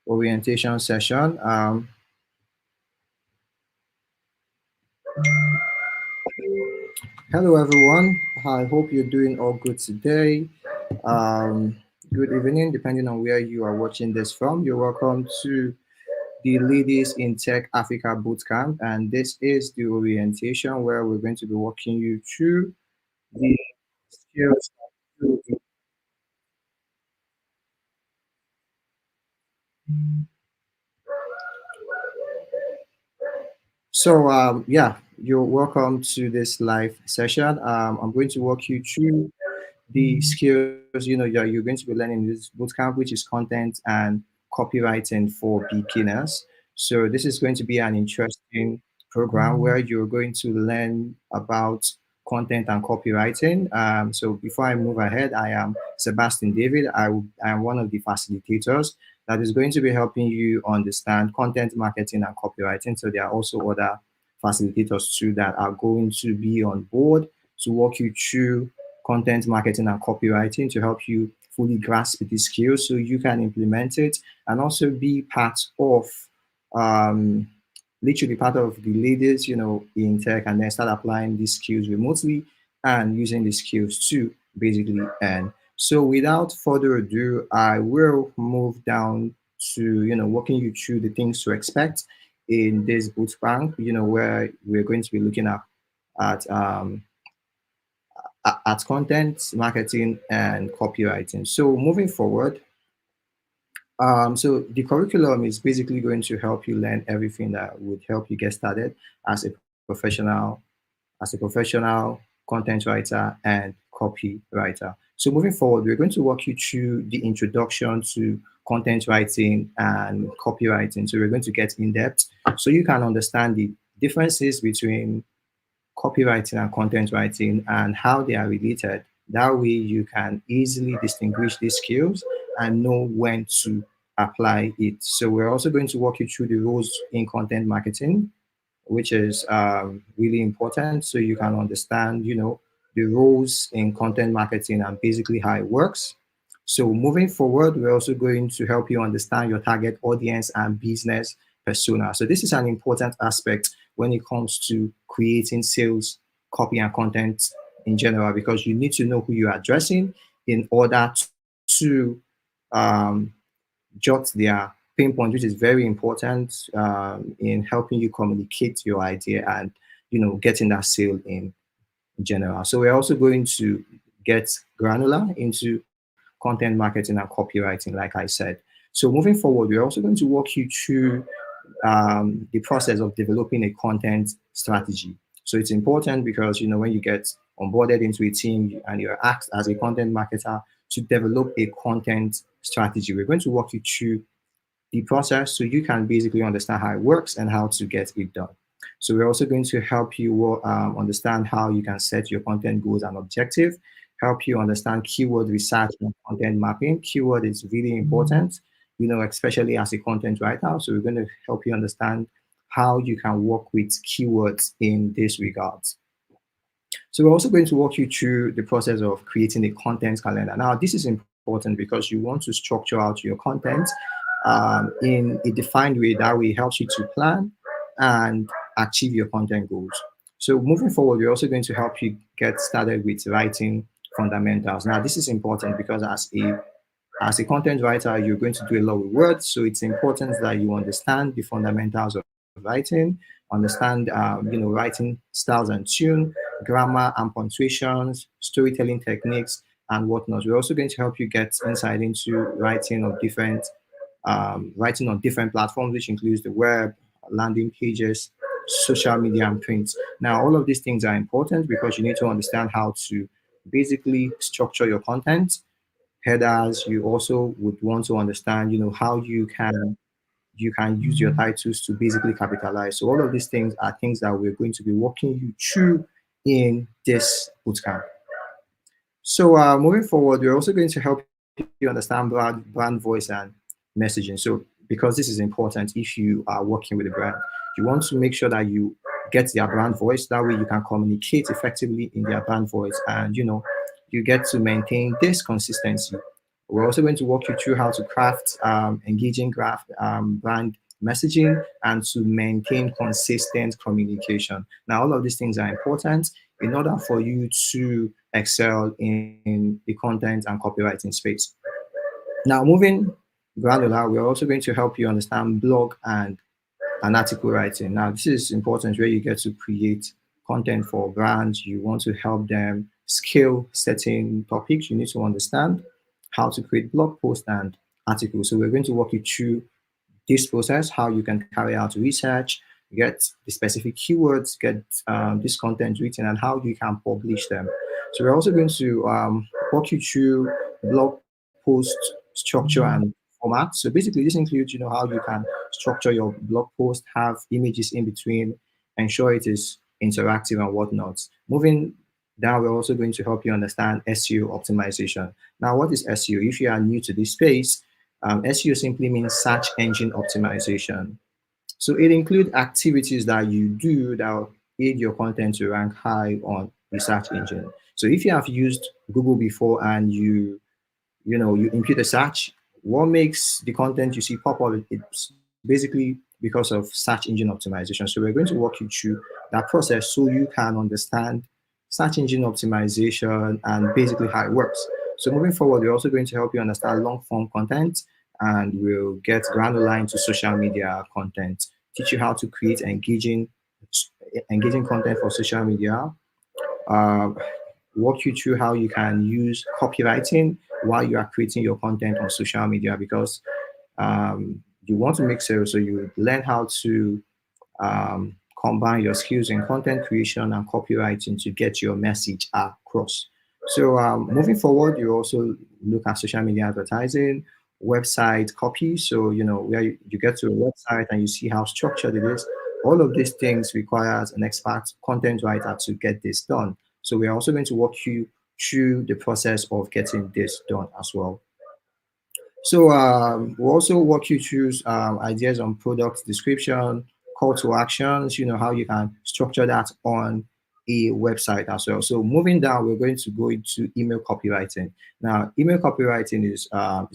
orientation session. Hello, everyone. I hope you're doing all good today. Um, Good evening, depending on where you are watching this from. You're welcome to the Ladies in Tech Africa Bootcamp, and this is the orientation where we're going to be walking you through the skills. Yeah, you're welcome to this live session. I'm going to walk you through the skills you're going to be learning in this bootcamp, which is content and copywriting for beginners. So this is going to be an interesting program where you're going to learn about content and copywriting. So before I move ahead, I am Sebastian David. I am one of the facilitators that is going to be helping you understand content marketing and copywriting. So there are also other facilitators too that are going to be on board to walk you through content marketing and copywriting to help you fully grasp these skills so you can implement it and also be part of um, literally part of the leaders, in tech, and then start applying these skills remotely and using these skills to basically earn. So without further ado, I will move down to, walking you through the things to expect in this bootcamp, where we're going to be looking at at content marketing and copywriting. So moving forward, so the curriculum is basically going to help you learn everything that would help you get started as a professional, content writer and copywriter. So moving forward, we're going to walk you through the introduction to content writing and copywriting. So we're going to get in depth so you can understand the differences between copywriting and content writing and how they are related. That way you can easily distinguish these skills and know when to apply it. So we're also going to walk you through the roles in content marketing, which is really important so you can understand, the roles in content marketing and basically how it works. So moving forward, we're also going to help you understand your target audience and business persona. So this is an important aspect when it comes to creating sales, copy, and content in general, because you need to know who you're addressing in order to um, jot their pain point, which is very important in helping you communicate your idea and getting that sale in general. So we're also going to get granular into content marketing and copywriting, like I said. So moving forward, we're also going to walk you through the process of developing a content strategy. So it's important because when you get onboarded into a team and you're asked as a content marketer to develop a content strategy, we're going to walk you through the process so you can basically understand how it works and how to get it done. So we're also going to help you understand how you can set your content goals and objective, help you understand keyword research and content mapping. Keyword is really important, especially as a content writer. So we're going to help you understand how you can work with keywords in this regard. So we're also going to walk you through the process of creating a content calendar. Now, this is important because you want to structure out your content in a defined way. That way it helps you to plan and achieve your content goals. So moving forward, we're also going to help you get started with writing fundamentals. Now, this is important because as a content writer, you're going to do a lot with words. So it's important that you understand the fundamentals of writing, understand, writing styles and tune, grammar and punctuations, storytelling techniques, and whatnot. We're also going to help you get insight into writing on different platforms, which includes the web, landing pages, social media, and print. Now, all of these things are important because you need to understand how to basically structure your content. Headers, you also would want to understand, how you can use your titles to basically capitalize. So all of these things are things that we're going to be walking you through in this bootcamp. So moving forward, we're also going to help you understand brand voice and messaging. So because this is important, if you are working with a brand, you want to make sure that you get their brand voice. That way you can communicate effectively in their brand voice and you get to maintain this consistency We're also going to walk you through how to craft engaging brand messaging and to maintain consistent communication. Now, all of these things are important in order for you to excel in the content and copywriting space. Now, moving granular, we're also going to help you understand blog and article writing. Now, this is important where you get to create content for brands. You want to help them scale certain topics. You need to understand how to create blog posts and articles. So we're going to walk you through this process, how you can carry out research, get the specific keywords, get this content written, and how you can publish them. So we're also going to walk you through blog post structure and format. So basically, this includes, how you can structure your blog post, have images in between, ensure it is interactive and whatnot. Moving down, we're also going to help you understand SEO optimization. Now, what is SEO? If you are new to this space, SEO simply means search engine optimization. So it includes activities that you do that will aid your content to rank high on the search engine. So if you have used Google before and you impute a search, what makes the content you see pop up? It's basically because of search engine optimization. So we're going to walk you through that process so you can understand search engine optimization and basically how it works. So moving forward, we're also going to help you understand long form content, and we'll get granular into social media content, teach you how to create engaging content for social media, uh, walk you through how you can use copywriting while you are creating your content on social media, because you want to make sales, so you learn how to combine your skills in content creation and copywriting to get your message across. So moving forward, you also look at social media advertising, website copy. So where you get to a website and you see how structured it is. All of these things requires an expert content writer to get this done. So we're also going to walk you through the process of getting this done as well. So we'll also walk you through ideas on product description, call to actions, how you can structure that on a website as well. So moving down, we're going to go into email copywriting. Now, email copywriting is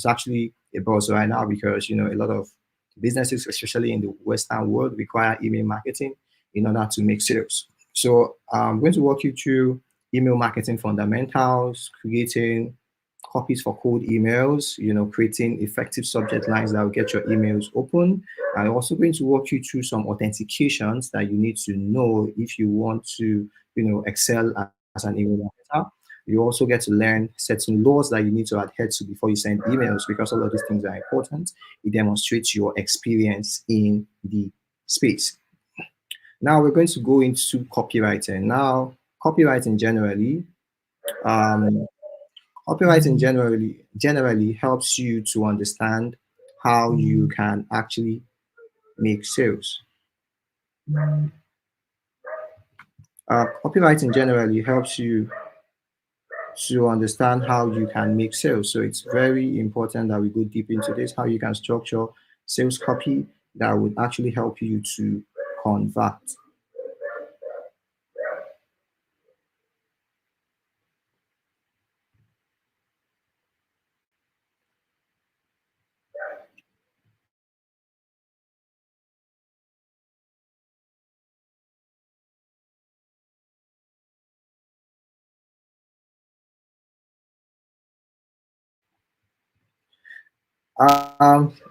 actually a buzz right now because, a lot of businesses, especially in the Western world, require email marketing in order to make sales. So I'm going to walk you through email marketing fundamentals, creating copies for cold emails, creating effective subject lines that will get your emails open. I'm also going to walk you through some authentications that you need to know if you want to, excel as an email marketer. You also get to learn certain laws that you need to adhere to before you send emails, because all of these things are important. It demonstrates your experience in the space. Now we're going to go into copywriting. Now, copywriting generally, um, copywriting generally helps you to understand how you can actually make sales. Copywriting generally helps you to understand how you can make sales. So it's very important that we go deep into this, how you can structure sales copy that would actually help you to convert.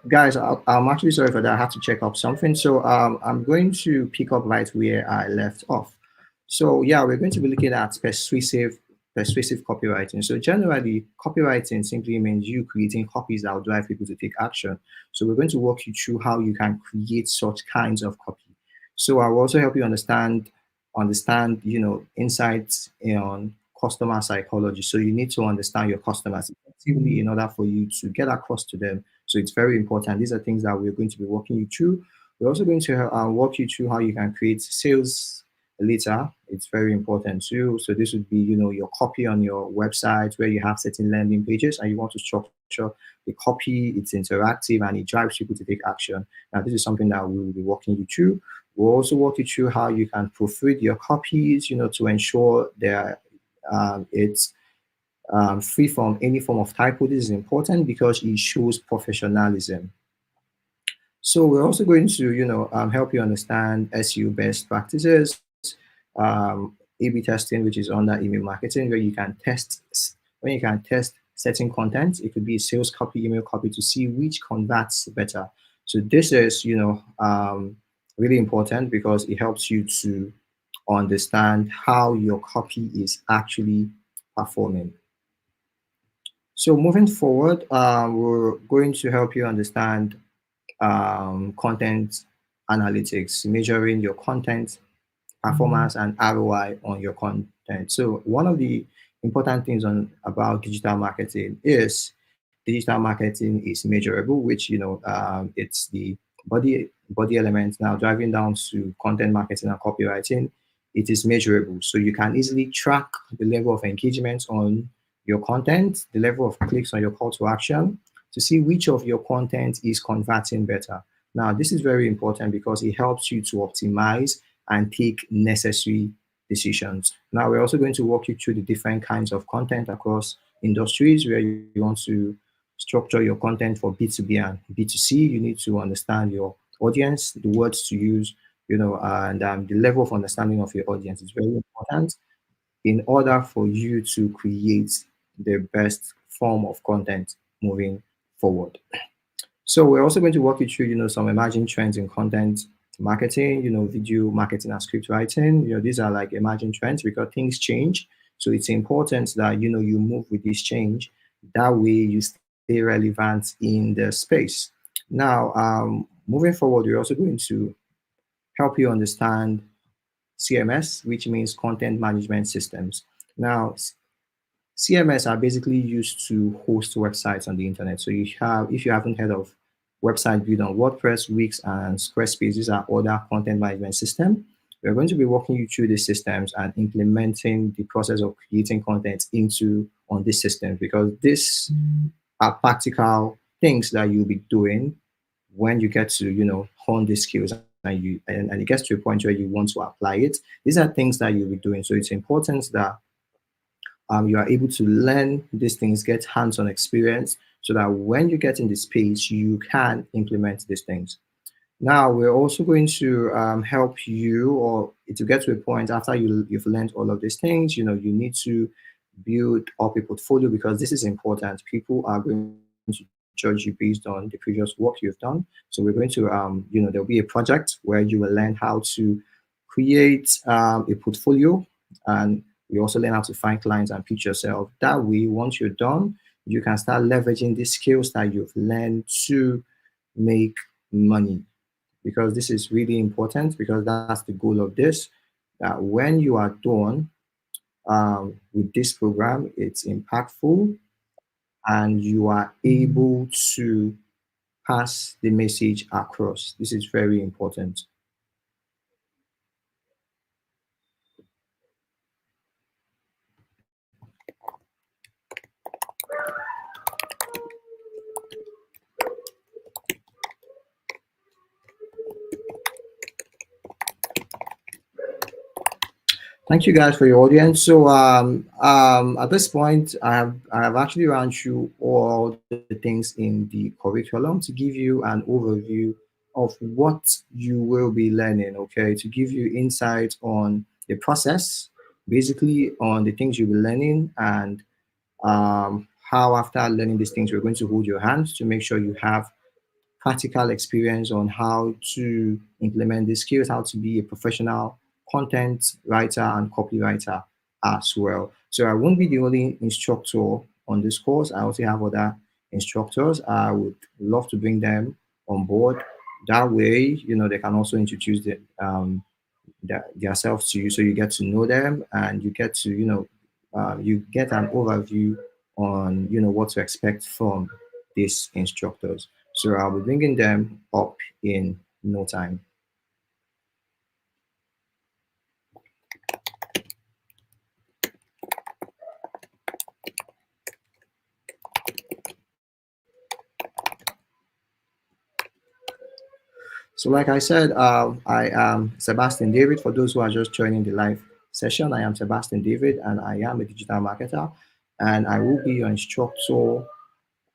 Guys, I'm actually sorry for that. I have to check up something. So I'm going to pick up right where I left off. So yeah, we're going to be looking at persuasive copywriting. So generally, copywriting simply means you creating copies that will drive people to take action. So we're going to walk you through how you can create such kinds of copy. So I will also help you understand insights on customer psychology. So you need to understand your customers effectively in order for you to get across to them. So it's very important. These are things that we're going to be walking you through. We're also going to walk you through how you can create sales later. It's very important too. So this would be, your copy on your website where you have certain landing pages and you want to structure the copy. It's interactive and it drives people to take action. Now, this is something that we will be walking you through. We'll also walk you through how you can proofread your copies, to ensure that it's free from any form of typo. This is important because it shows professionalism. So we're also going to, help you understand SEO best practices, A/B testing, which is under email marketing, where you can test when you can test certain content. It could be sales copy, email copy, to see which converts better. So this is, really important because it helps you to understand how your copy is actually performing. So moving forward, we're going to help you understand content analytics, measuring your content performance and ROI on your content. So one of the important things about digital marketing is digital marketing is measurable, which it's the body element. Now driving down to content marketing and copywriting, it is measurable. So you can easily track the level of engagement on your content, the level of clicks on your call to action, to see which of your content is converting better. Now, this is very important because it helps you to optimize and take necessary decisions. Now, we're also going to walk you through the different kinds of content across industries where you want to structure your content for B2B and B2C. You need to understand your audience, the words to use, and the level of understanding of your audience is very important in order for you to create the best form of content moving forward. So we're also going to walk you through, some emerging trends in content marketing, video marketing and script writing. These are like emerging trends because things change. So it's important that, you move with this change. That way you stay relevant in the space. Now, moving forward, we're also going to help you understand CMS, which means content management systems. Now, CMS are basically used to host websites on the internet. So if you haven't heard of website built on WordPress, Wix, and Squarespace, these are other content management systems. We're going to be walking you through these systems and implementing the process of creating content on these systems, because these are practical things that you'll be doing when you get to hone these skills and it gets to a point where you want to apply it. These are things that you'll be doing. So it's important that you are able to learn these things, get hands-on experience, so that when you get in the space, you can implement these things. Now, we're also going to help you, or to get to a point after you've learned all of these things, you need to build up a portfolio, because this is important. People are going to judge you based on the previous work you've done. So we're going to, there'll be a project where you will learn how to create a portfolio, and you also learn how to find clients and pitch yourself. That way, once you're done, you can start leveraging the skills that you've learned to make money, because this is really important, because that's the goal of this, that when you are done with this program, it's impactful and you are able to pass the message across. This is very important. Thank you guys for your audience. So at this point, I have actually run through all the things in the curriculum to give you an overview of what you will be learning. Okay, to give you insight on the process, basically on the things you'll be learning, and how after learning these things, we're going to hold your hands to make sure you have practical experience on how to implement these skills, how to be a professional content writer and copywriter as well. So I won't be the only instructor on this course. I also have other instructors. I would love to bring them on board. That way, they can also introduce themselves to you, so you get to know them and you get to, you get an overview on, what to expect from these instructors. So I'll be bringing them up in no time. So like I said, I am Sebastian David. For those who are just joining the live session, I am Sebastian David, and I am a digital marketer. and I will be your instructor.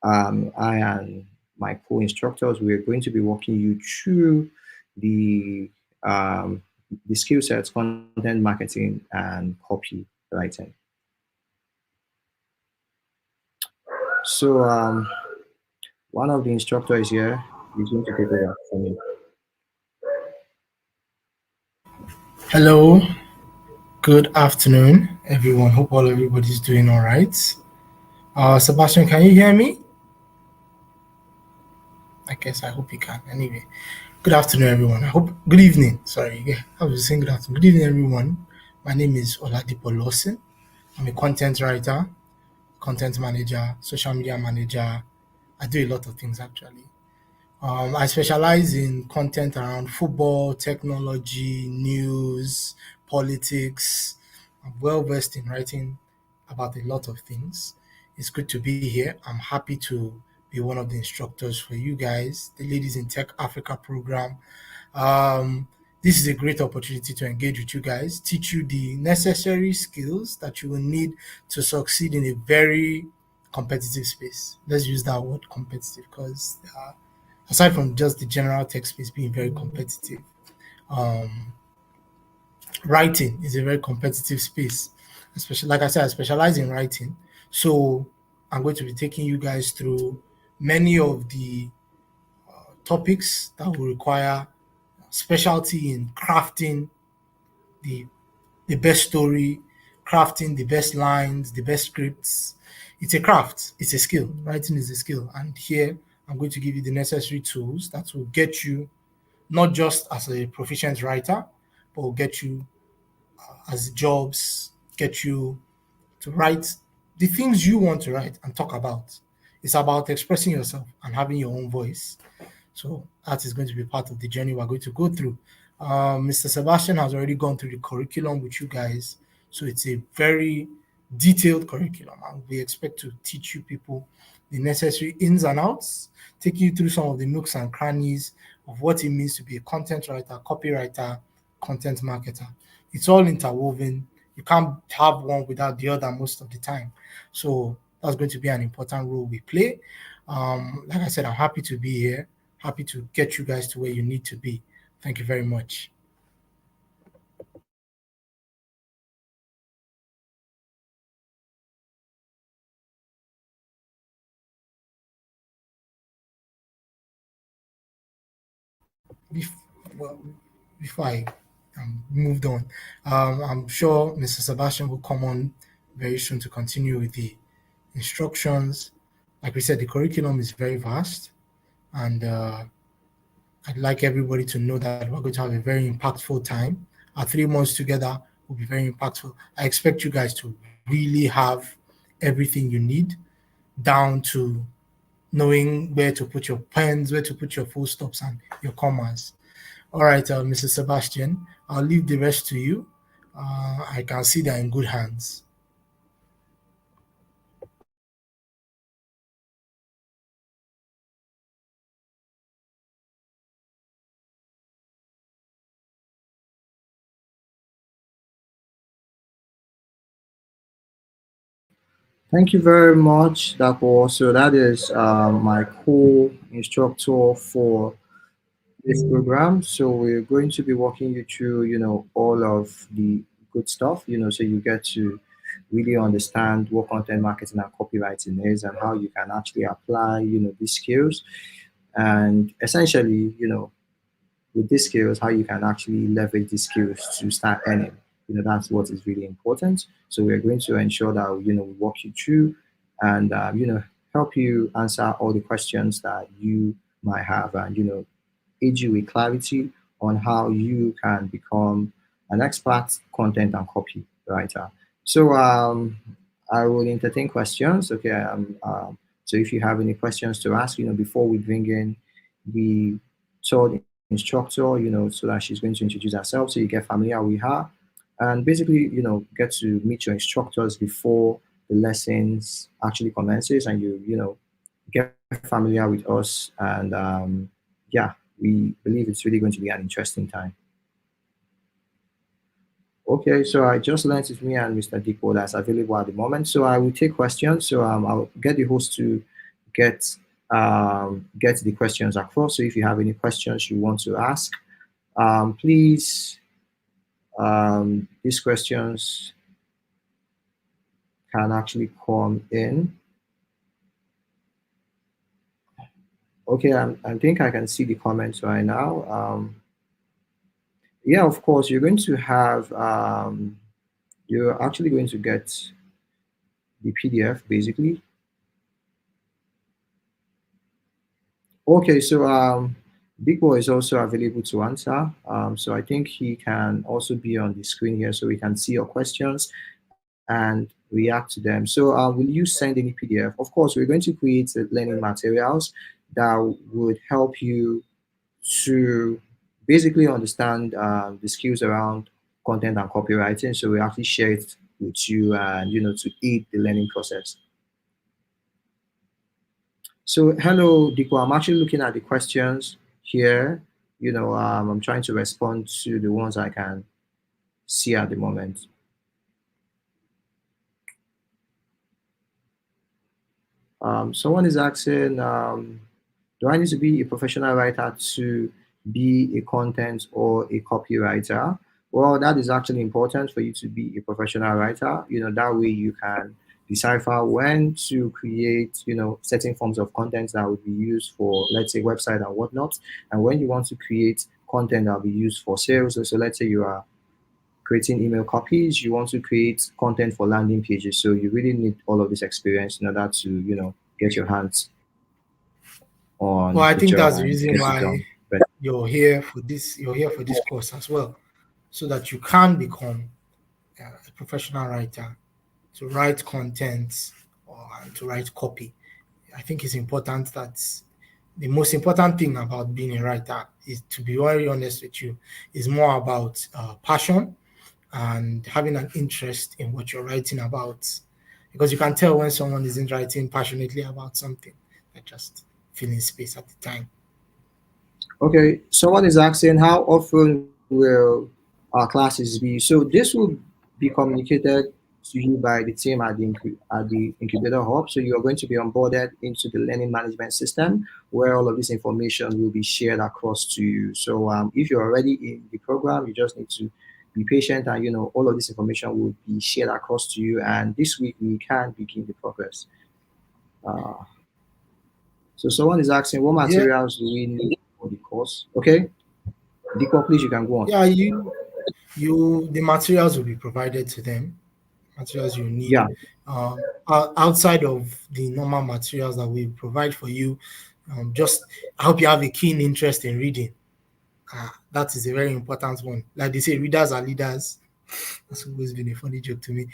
I and my co-instructors, we're going to be walking you through the um, the skill sets, content marketing, and copywriting. So one of the instructors here is going to take over for me. Hello, good afternoon, everyone. Hope everybody's doing all right. Sebastian, can you hear me? I guess I hope you can. Anyway, good afternoon, everyone. I hope good evening. Sorry, yeah, I was saying good afternoon. Good evening, everyone. My name is Oladipo Lawson. I'm a content writer, content manager, social media manager. I do a lot of things actually. I specialize in content around football, technology, news, politics. I'm well versed in writing about a lot of things. It's good to be here. I'm happy to be one of the instructors for you guys, the Ladies in Tech Africa program. Um, this is a great opportunity to engage with you guys, teach you the necessary skills that you will need to succeed in a very competitive space. Let's use that word competitive because aside from just the general tech space being very competitive, um, writing is a very competitive space. Especially, like I said, I specialize in writing. So I'm going to be taking you guys through many of the topics that will require specialty in crafting the the best story, crafting the best lines, the best scripts. It's a craft, it's a skill. Writing is a skill. And here I'm going to give you the necessary tools that will get you not just as a proficient writer, but will get you as jobs, get you to write the things you want to write and talk about. It's about expressing yourself and having your own voice. So that is going to be part of the journey we're going to go through. Mr. Sebastian has already gone through the curriculum with you guys. So it's a very detailed curriculum. And we expect to teach you people the necessary ins and outs, take you through some of the nooks and crannies of what it means to be a content writer, copywriter, content marketer. It's all interwoven. You can't have one without the other most of the time. So that's going to be an important role we play. Like I said, I'm happy to be here, happy to get you guys to where you need to be. Thank you very much. Bef- well, before I moved on, I'm sure Mr. Sebastian will come on very soon to continue with the instructions. Like we said, the curriculum is very vast, and I'd like everybody to know that we're going to have a very impactful time. Our 3 months together will be very impactful. I expect you guys to really have everything you need down to knowing where to put your pens, where to put your full stops and your commas. All right, Mr. Sebastian, I'll leave the rest to you. I can see they're in good hands. Thank you very much, Dapo. So that is my co-instructor for this program. So we're going to be walking you through, all of the good stuff, so you get to really understand what content marketing and copywriting is and how you can actually apply, these skills. And essentially, with these skills, how you can actually leverage these skills to start earning. That's what is really important. So we're going to ensure that, we walk you through and, help you answer all the questions that you might have and, aid you with clarity on how you can become an expert content and copywriter. So I will entertain questions. Okay. So if you have any questions to ask, before we bring in the third instructor, so that she's going to introduce herself, so you get familiar with her, and basically, get to meet your instructors before the lessons actually commences, and get familiar with us, and yeah, we believe it's really going to be an interesting time. Okay, so I just learned it's me and Mr. Dikko that's available at the moment. So I will take questions. So I'll get the host to get get the questions across. So if you have any questions you want to ask, please these questions can actually come in. Okay, I think I can see the comments right now. Yeah, of course, you're going to have you're actually going to get the PDF basically. Okay, so Big Boy is also available to answer. So I think he can also be on the screen here so we can see your questions and react to them. So will you send any PDF? Of course, we're going to create learning materials that would help you to basically understand the skills around content and copywriting. So we actually share it with you and to aid the learning process. So hello, Diko. I'm actually looking at the questions here. I'm trying to respond to the ones I can see at the moment. Someone is asking, do I need to be a professional writer to be a content or a copywriter? Well, that is actually important for you to be a professional writer. That way you can decipher when to create, certain forms of content that would be used for, let's say, website and whatnot, and when you want to create content that will be used for sales. So let's say you are creating email copies, you want to create content for landing pages. So you really need all of this experience in order to, get your hands Well, on I the think job that's the and reason get it why done. But you're here for this course as well, so that you can become a professional writer to write content or to write copy. I think it's important that the most important thing about being a writer is, to be very honest with you, is more about passion and having an interest in what you're writing about. Because you can tell when someone isn't writing passionately about something, they're just filling space at the time. okay, someone is asking how often will our classes be? So this will be communicated to you by the team at the incubator hub. So you are going to be onboarded into the learning management system where all of this information will be shared across to you. So if you're already in the program, you just need to be patient and all of this information will be shared across to you. And this week we can begin the progress. Uh, so someone is asking what Yeah, materials do we need for the course? Okay, Diko, please you can go on. yeah, the materials will be provided to them, materials you need. Yeah. Outside of the normal materials that we provide for you, just I hope you have a keen interest in reading. That is a very important one. Like they say, readers are leaders. That's always been a funny joke to me.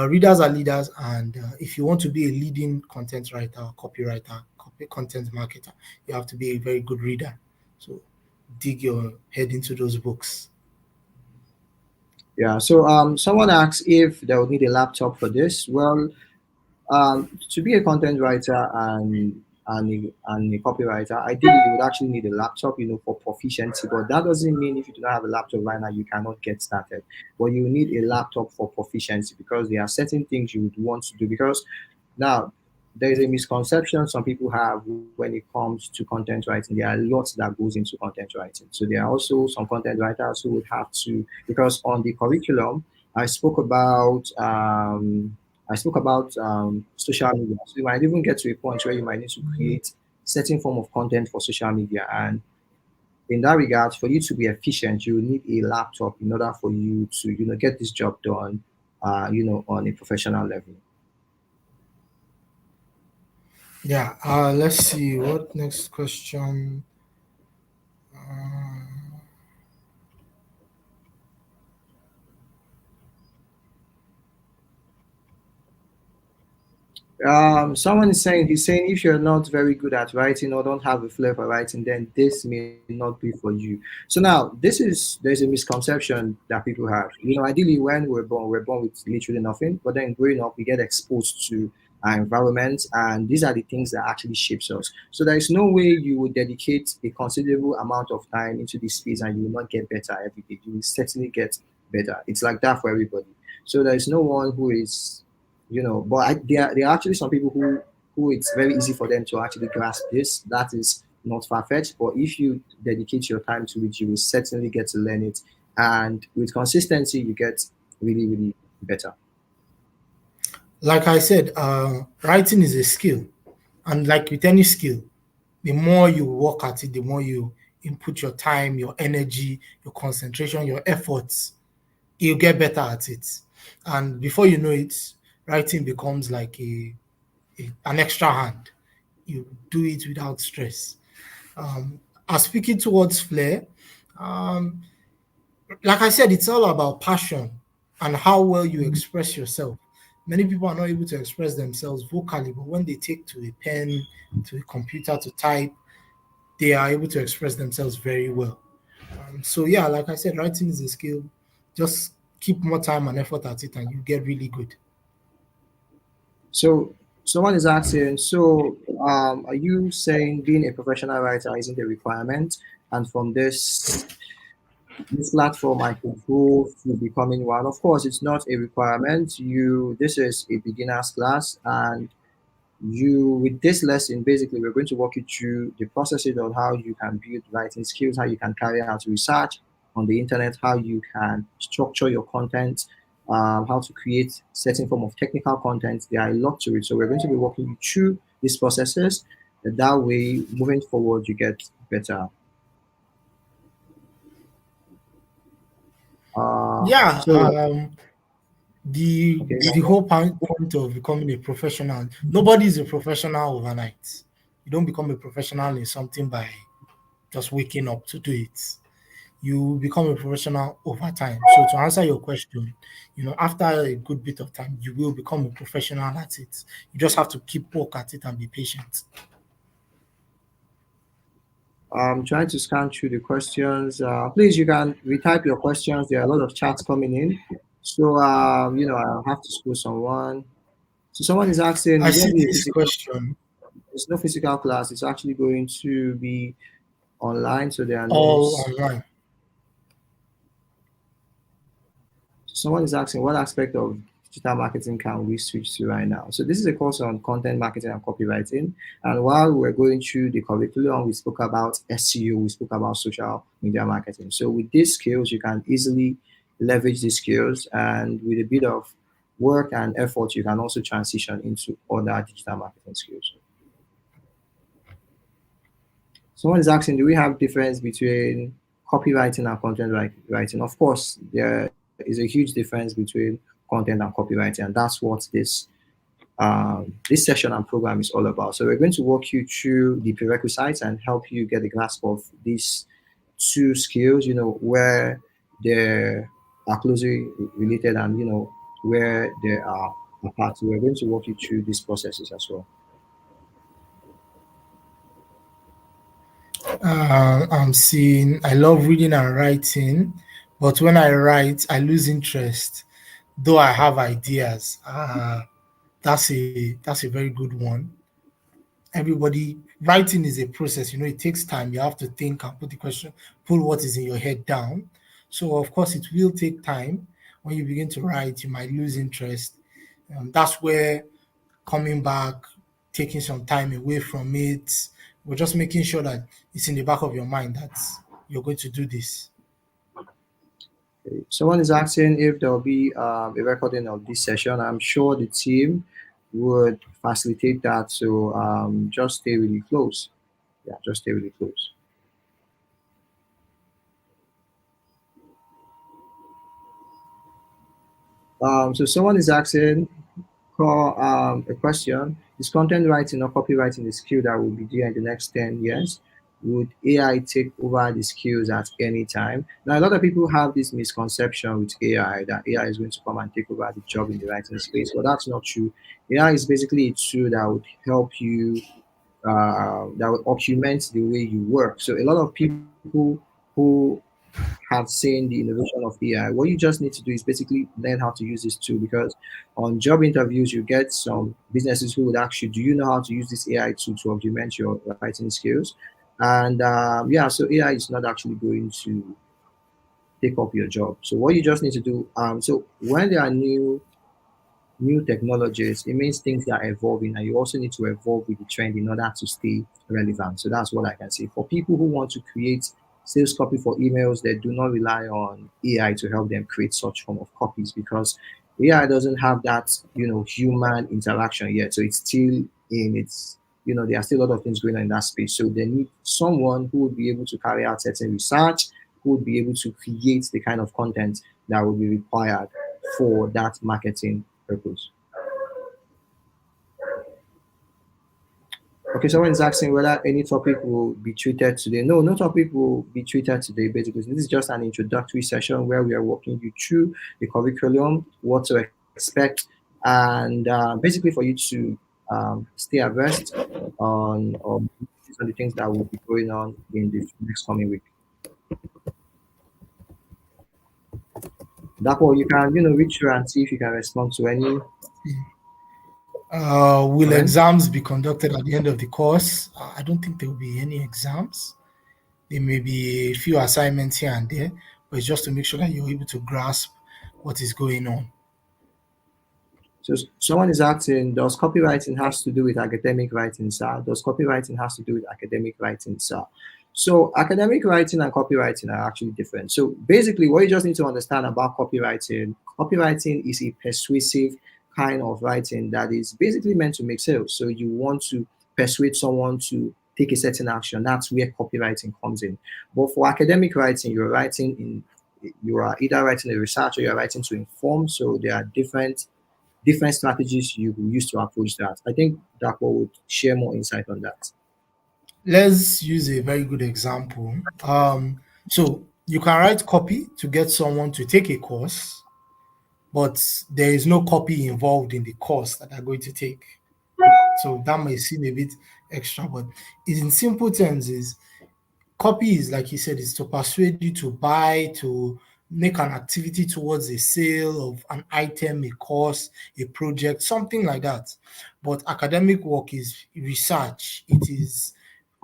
Readers are leaders, and if you want to be a leading content writer, copywriter, content marketer, you have to be a very good reader. So dig your head into those books. Yeah. So someone asks if they would need a laptop for this. Well, to be a content writer and a copywriter, ideally you would actually need a laptop, for proficiency. But that doesn't mean if you do not have a laptop right now, you cannot get started. But you need a laptop for proficiency because there are certain things you would want to do. Because now there is a misconception some people have when it comes to content writing. There are lots that goes into content writing. So there are also some content writers who would have to, because on the curriculum, I spoke about social media. So you might even get to a point where you might need to create certain form of content for social media. And in that regard, for you to be efficient, you need a laptop in order for you to, get this job done, on a professional level. Yeah. Let's see what next question. Someone is saying he's saying if you're not very good at writing or don't have a flair for writing, then this may not be for you. So now there's a misconception that people have. Ideally when we're born with literally nothing, but then growing up we get exposed to our environment, and these are the things that actually shapes us. So there is no way you would dedicate a considerable amount of time into this space and you will not get better every day. You will certainly get better. It's like that for everybody. So there is no one who is, but there are actually some people who it's very easy for them to actually grasp this. That is not far fetched, but if you dedicate your time to it, you will certainly get to learn it. And with consistency, you get really, really better. Like I said, writing is a skill, and like with any skill, the more you work at it, the more you input your time, your energy, your concentration, your efforts, you get better at it. And before you know it, writing becomes like an extra hand. You do it without stress. As speaking towards flair, um, like I said, it's all about passion and how well you express yourself. Many people are not able to express themselves vocally, but when they take to a pen, to a computer to type, they are able to express themselves very well. So yeah, like I said, writing is a skill. Just keep more time and effort at it, and you get really good. So someone is asking, so are you saying being a professional writer isn't a requirement? And from this platform, I could go through becoming one. Of course, it's not a requirement. This is a beginner's class, and with this lesson, basically, we're going to walk you through the processes on how you can build writing skills, how you can carry out research on the internet, how you can structure your content, how to create certain form of technical content. There are a lot to it. So we're going to be walking you through these processes. That way, moving forward, you get better. Yeah, So the okay. whole point of becoming a professional, nobody is a professional overnight. You don't become a professional in something by just waking up to do it. You become a professional over time. So to answer your question, after a good bit of time, you will become a professional at it. You just have to keep work at it and be patient. I'm trying to scan through the questions. Please, you can retype your questions. There are a lot of chats coming in. So, I'll have to school someone. So someone is asking, I will there see be a this physical, question there's no physical class. It's actually going to be online. So there are no, all online. someone is asking, what aspect of digital marketing can we switch to right now? So this is a course on content marketing and copywriting. And while we're going through the curriculum, we spoke about SEO, we spoke about social media marketing. So with these skills, you can easily leverage these skills, and with a bit of work and effort, you can also transition into other digital marketing skills. Someone is asking, do we have difference between copywriting and writing? Of course, there is a huge difference between content and copywriting, and that's what this session and program is all about. So we're going to walk you through the prerequisites and help you get a grasp of these two skills, where they are closely related, and where they are apart. So we're going to walk you through these processes as well. I'm seeing I love reading and writing, but when I write, I lose interest. Though I have ideas, that's a very good one. Everybody writing is a process. It takes time. You have to think and put the question, put what is in your head down. So of course, it will take time. When you begin to write, you might lose interest. That's where coming back, taking some time away from it. We're just making sure that it's in the back of your mind that you're going to do this. Someone is asking if there will be a recording of this session. I'm sure the team would facilitate that. So just stay really close. Yeah, just stay really close. So someone is asking for a question. Is content writing or copywriting a skill that will be there in the next 10 years? Would AI take over the skills at any time? Now, a lot of people have this misconception with AI that AI is going to come and take over the job in the writing space, but that's not true. AI is basically a tool that would help you, that would augment the way you work. So, a lot of people who have seen the innovation of AI. What you just need to do is basically learn how to use this tool, because on job interviews, you get some businesses who would ask you, do you know how to use this AI tool to augment your writing skills? And yeah, so AI is not actually going to take up your job. So what you just need to do, so when there are new technologies, it means things are evolving, and you also need to evolve with the trend in order to stay relevant. So that's what I can say. For people who want to create sales copy for emails, they do not rely on AI to help them create such form of copies, because AI doesn't have that, human interaction yet. So it's still in its, there are still a lot of things going on in that space. So they need someone who would be able to carry out certain research, who would be able to create the kind of content that would be required for that marketing purpose. Okay, someone is asking whether any topic will be treated today. No, no topic will be treated today, basically. This is just an introductory session where we are walking you through the curriculum, what to expect, and basically for you to stay abreast on the things that will be going on in the next coming week. That's all. You can, reach through and see if you can respond to any Will comment. exams be conducted at the end of the course? I don't think there will be any exams. There may be a few assignments here and there, but it's just to make sure that you're able to grasp what is going on. So someone is asking, does copywriting has to do with academic writing, sir? Does copywriting has to do with academic writing, sir? So academic writing and copywriting are actually different. So basically, what you just need to understand about copywriting is a persuasive kind of writing that is basically meant to make sales. So you want to persuade someone to take a certain action. That's where copywriting comes in. But for academic writing, you are either writing a research or you're writing to inform. So there are different strategies you will use to approach that. I think Dapo would share more insight on that. Let's use a very good example. So you can write copy to get someone to take a course, but there is no copy involved in the course that they're going to take. So that may seem a bit extra, but in simple terms is copy is, like you said, is to persuade you to buy, to make an activity towards a sale of an item, a course, a project, something like that. But academic work is research. It is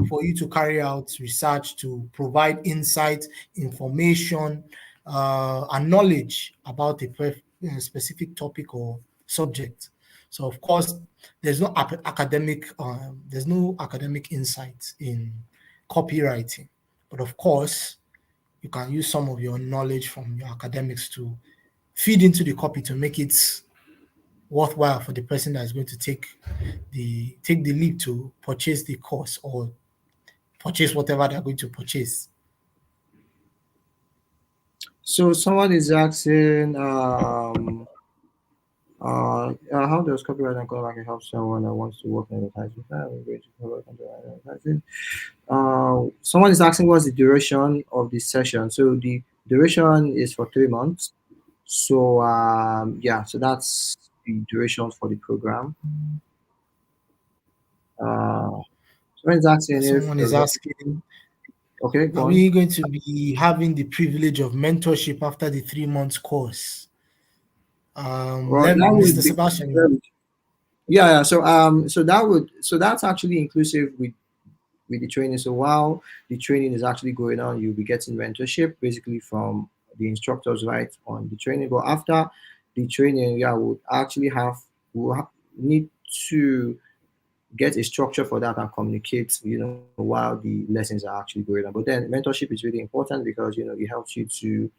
for you to carry out research to provide insight, information, and knowledge about a specific topic or subject. So, of course, there's no academic insight in copywriting, but of course, you can use some of your knowledge from your academics to feed into the copy to make it worthwhile for the person that is going to take the leap to purchase the course or purchase whatever they're going to purchase. So someone is asking, how does copyright and copyright help someone that wants to work in advertising? I'm going to cover advertising. Someone is asking what's the duration of this session. So the duration is for 3 months. So yeah, so that's the duration for the program. Someone is asking if Someone is asking, okay, are go on. we going to be having the privilege of mentorship after the 3 months course? Well, that would Mr. be Sebastian, yeah. So that's actually inclusive with the training. So while the training is actually going on, you'll be getting mentorship basically from the instructors right on the training. But after the training, yeah, need to get a structure for that and communicate, while the lessons are actually going on. But then mentorship is really important because it helps you to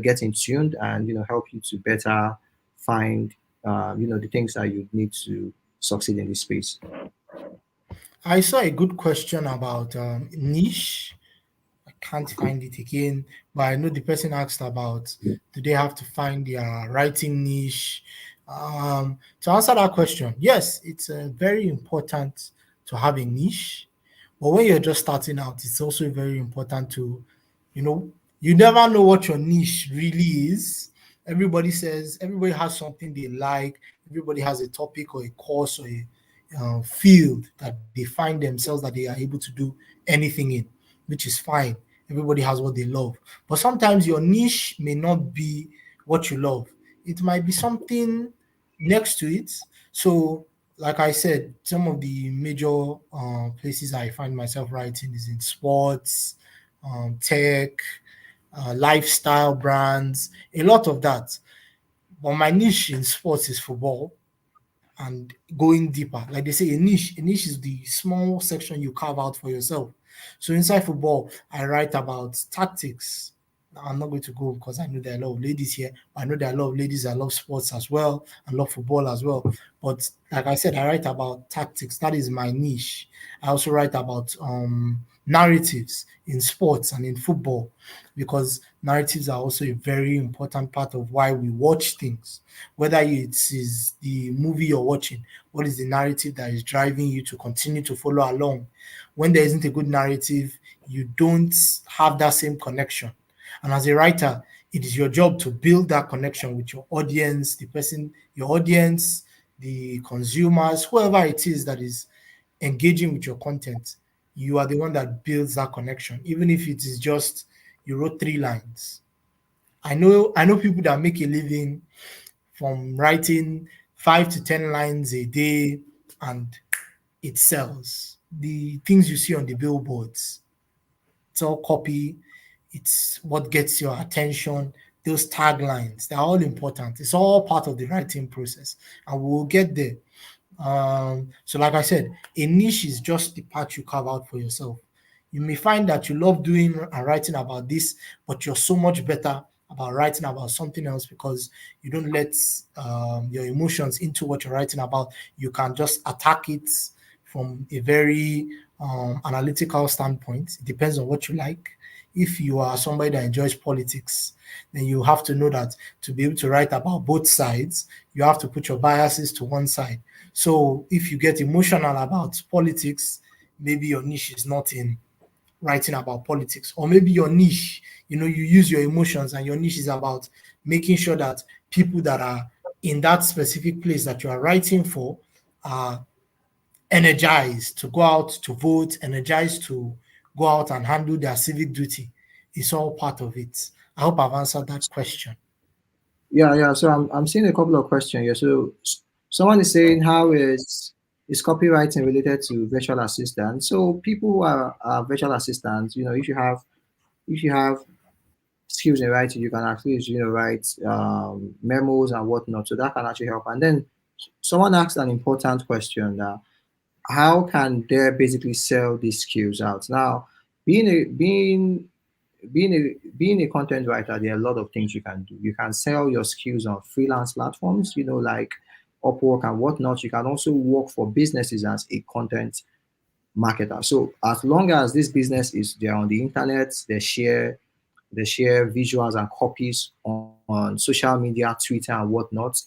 get in tuned and help you to better find the things that you need to succeed in this space. I saw a good question about niche. I can't find it again, but I know the person asked about do they have to find their writing niche? To answer that question, yes, it's very important to have a niche. But when you're just starting out, it's also very important to, you know, you never know what your niche really is. Everybody has something they like. Everybody has a topic or a course or a field that they find themselves that they are able to do anything in, which is fine. Everybody has what they love. But sometimes your niche may not be what you love. It might be something next to it. So, like I said, some of the major places I find myself writing is in sports, tech, lifestyle brands, a lot of that. But my niche in sports is football and going deeper. Like they say, a niche is the small section you carve out for yourself. So inside football, I write about tactics. I'm not going to go because I know there are a lot of ladies here. I know there are a lot of ladies that love sports as well and love football as well. But like I said, I write about tactics. That is my niche. I also write about narratives in sports and in football because narratives are also a very important part of why we watch things. Whether it is the movie you're watching, what is the narrative that is driving you to continue to follow along? When there isn't a good narrative, you don't have that same connection. And as a writer, it is your job to build that connection with your audience, the person, your audience, the consumers, whoever it is that is engaging with your content. You are the one that builds that connection, even if it is just you wrote 3 lines. I know people that make a living from writing 5 to 10 lines a day and it sells. The things you see on the billboards, it's all copy, it's what gets your attention. Those taglines, they're all important. It's all part of the writing process, and we'll get there. So like I said, a niche is just the part you carve out for yourself. You may find that you love doing and writing about this, but you're so much better about writing about something else because you don't let your emotions into what you're writing about. You can just attack it from a very analytical standpoint. It depends on what you like. If you are somebody that enjoys politics, then you have to know that to be able to write about both sides, you have to put your biases to one side. So if you get emotional about politics, maybe your niche is not in writing about politics, or maybe your niche, you use your emotions and your niche is about making sure that people that are in that specific place that you are writing for are energized to go out to vote, energized to go out and handle their civic duty. It's all part of it. I hope I've answered that question. Yeah, yeah. So I'm seeing a couple of questions here. So someone is saying, how is copywriting related to virtual assistants? So people who are virtual assistants, if you have skills in writing, you can actually write memos and whatnot. So that can actually help. And then someone asked an important question that how can they basically sell these skills out? Now, being a being being a content writer, there are a lot of things you can do. You can sell your skills on freelance platforms, like Upwork and whatnot. You can also work for businesses as a content marketer. So as long as this business is there on the internet, they share visuals and copies on social media, Twitter and whatnot.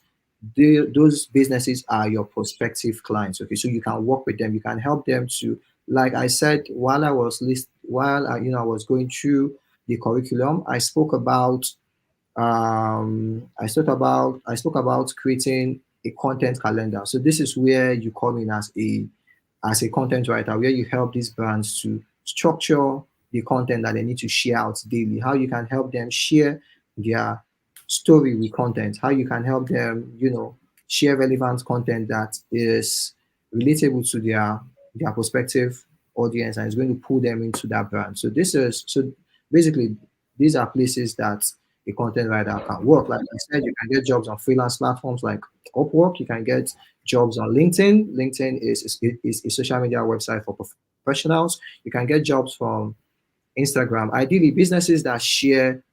Those businesses are your prospective clients. Okay, so you can work with them. You can help them to, like I said, while I was going through the curriculum, I spoke about creating a content calendar. So this is where you come in as a content writer, where you help these brands to structure the content that they need to share out daily, how you can help them share their story with content, how you can help them, share relevant content that is relatable to their prospective audience and is going to pull them into that brand. So basically these are places that a content writer can work. Like I said, you can get jobs on freelance platforms like Upwork. You can get jobs on LinkedIn. LinkedIn is a social media website for professionals. You can get jobs from Instagram. Ideally, businesses that share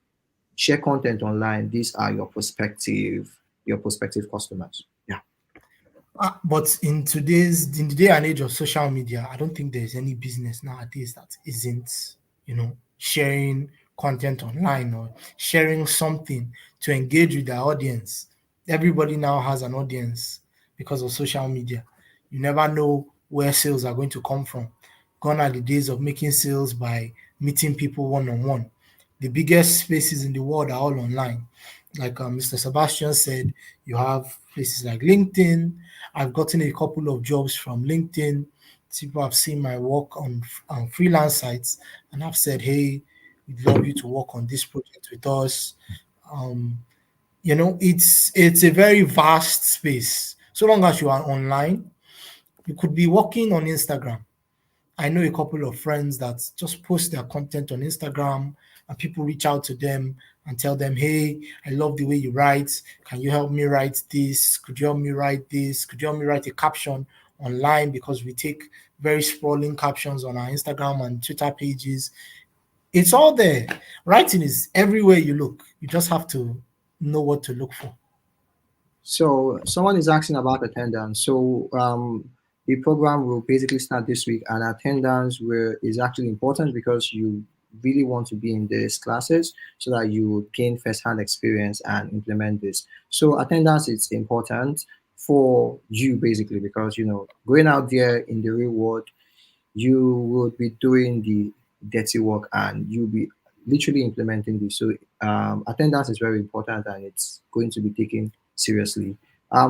content online. These are your prospective customers. Yeah. But in the day and age of social media, I don't think there's any business nowadays that isn't, sharing content online or sharing something to engage with their audience. Everybody now has an audience because of social media. You never know where sales are going to come from. Gone are the days of making sales by meeting people one on one. The biggest spaces in the world are all online. Like Mr. Sebastian said, you have places like LinkedIn. I've gotten a couple of jobs from LinkedIn. People have seen my work on freelance sites and have said, "Hey, we'd love you to work on this project with us." Um, it's a very vast space. So long as you are online, you could be working on Instagram I know a couple of friends that just post their content on Instagram and people reach out to them and tell them, hey, I love the way you write. Can you help me write this? Could you help me write this? Could you help me write a caption online? Because we take very sprawling captions on our Instagram and Twitter pages. It's all there. Writing is everywhere you look. You just have to know what to look for. So someone is asking about attendance. So the program will basically start this week, and attendance is actually important because you really want to be in these classes so that you gain first-hand experience and implement this. So attendance is important for you basically because going out there in the real world, you would be doing the dirty work and you'll be literally implementing this. So attendance is very important and it's going to be taken seriously.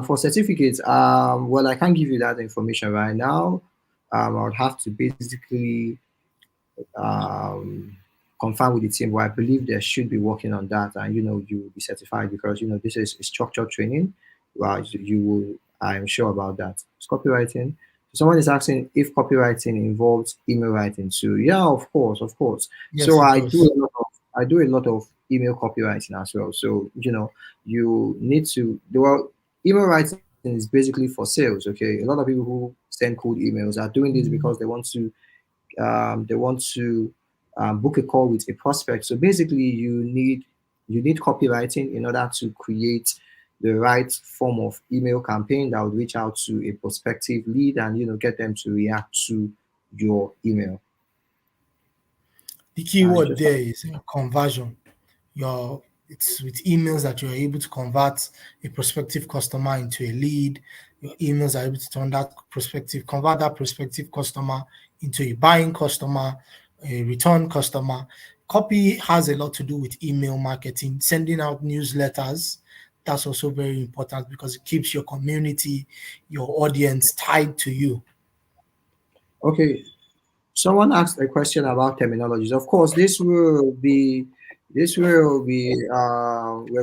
For certificates, well, I can't give you that information right now. I would have to basically um, confirm with the team, but I believe they should be working on that, and you will be certified because this is structured training. Well, you will. I'm sure about that. It's copywriting. Someone is asking if copywriting involves email writing too. Yeah, of course, of course. So Yes, it does. I do a lot of email copywriting as well. So you need to. Well, email writing is basically for sales. Okay, a lot of people who send cold emails are doing this because they want to book a call with a prospect. So basically, you need copywriting in order to create the right form of email campaign that would reach out to a prospective lead and get them to react to your email. The key And it's word just there is conversion. It's with emails that you're able to convert a prospective customer into a lead. Your emails are able to convert that prospective customer into a buying customer, a return customer. Copy has a lot to do with email marketing, sending out newsletters. That's also very important because it keeps your community, your audience tied to you. okay. Someone asked a question about terminologies. Of course, we're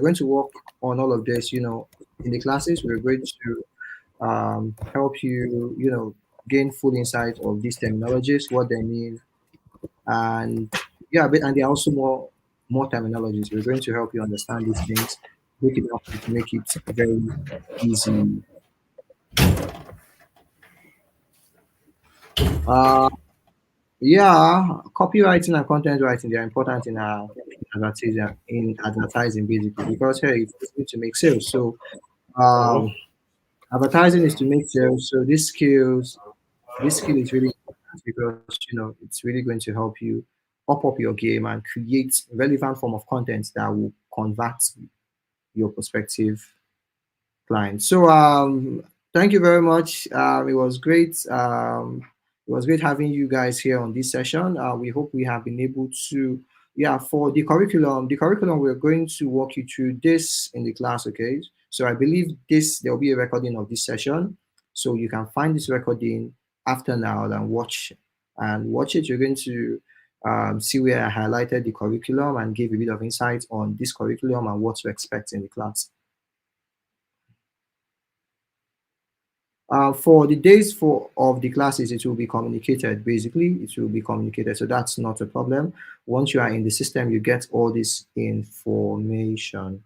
going to work on all of this. In the classes, we're going to help you, gain full insight of these terminologies, what they mean, and yeah, and there are also more terminologies. We're going to help you understand these things, break it up to make it very easy. Uh, yeah, copywriting and content writing, they're important in advertising basically because hey, it's going to make sales. So um, advertising is to make sales. So this skill is really important because it's really going to help you up your game and create relevant form of content that will convert your prospective clients. So thank you very much. It was great. It was great having you guys here on this session. We hope we have been able to, yeah, for the curriculum. The curriculum we're going to walk you through this in the class. Okay. So I believe there will be a recording of this session, so you can find this recording after now and watch it. You're going to see where I highlighted the curriculum and gave a bit of insight on this curriculum and what to expect in the class. For the days of the classes, it will be communicated. Basically, it will be communicated, so that's not a problem. Once you are in the system, you get all this information.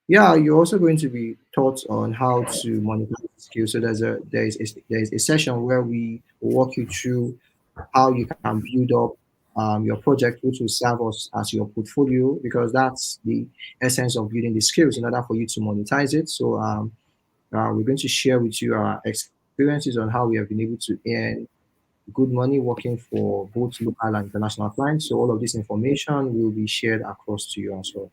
Yeah, you're also going to be taught on how to monetize skills. So there is a session where we will walk you through how you can build up your project, which will serve us as your portfolio, because that's the essence of building the skills in order for you to monetize it. So we're going to share with you our experiences on how we have been able to earn good money working for both local and international clients. So all of this information will be shared across to you as well.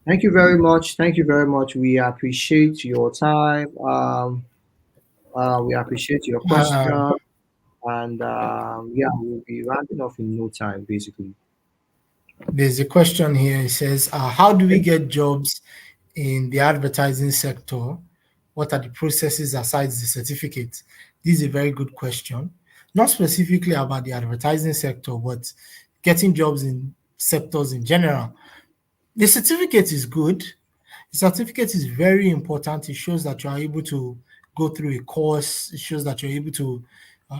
Thank you very much. Thank you very much. We appreciate your time. We appreciate your Uh, question. And yeah, we'll be rounding off in no time, basically. there's a question here. It says, how do we get jobs in the advertising sector? What are the processes aside the certificate? This is a very good question. Not specifically about the advertising sector, but getting jobs in sectors in general. The certificate is good. The certificate is very important. It shows that you are able to go through a course. It shows that you're able to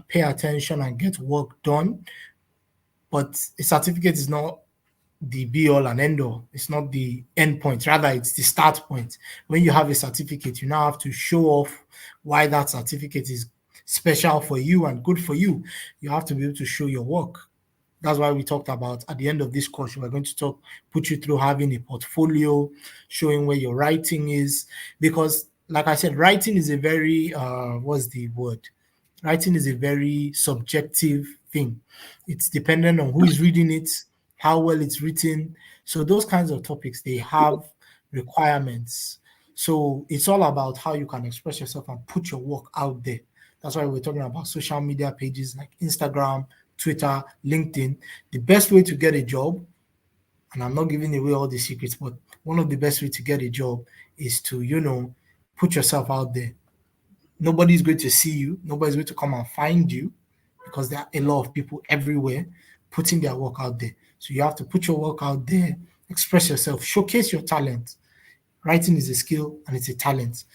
pay attention and get work done. But a certificate is not the be all and end all. It's not the end point. Rather, it's the start point. When you have a certificate, you now have to show off why that certificate is special for you and good for you. You have to be able to show your work. That's why we talked about at the end of this course, we're going to put you through having a portfolio, showing where your writing is. Because, like I said, writing is a very, what's the word? Writing is a very subjective thing. It's dependent on who is reading it, how well it's written. So those kinds of topics, they have requirements. So it's all about how you can express yourself and put your work out there. That's why we're talking about social media pages like Instagram, Twitter, LinkedIn. The best way to get a job, and I'm not giving away all the secrets, but one of the best way to get a job is to, put yourself out there. Nobody's going to see you. Nobody's going to come and find you because there are a lot of people everywhere putting their work out there. So you have to put your work out there, express yourself, showcase your talent. Writing is a skill and it's a talent.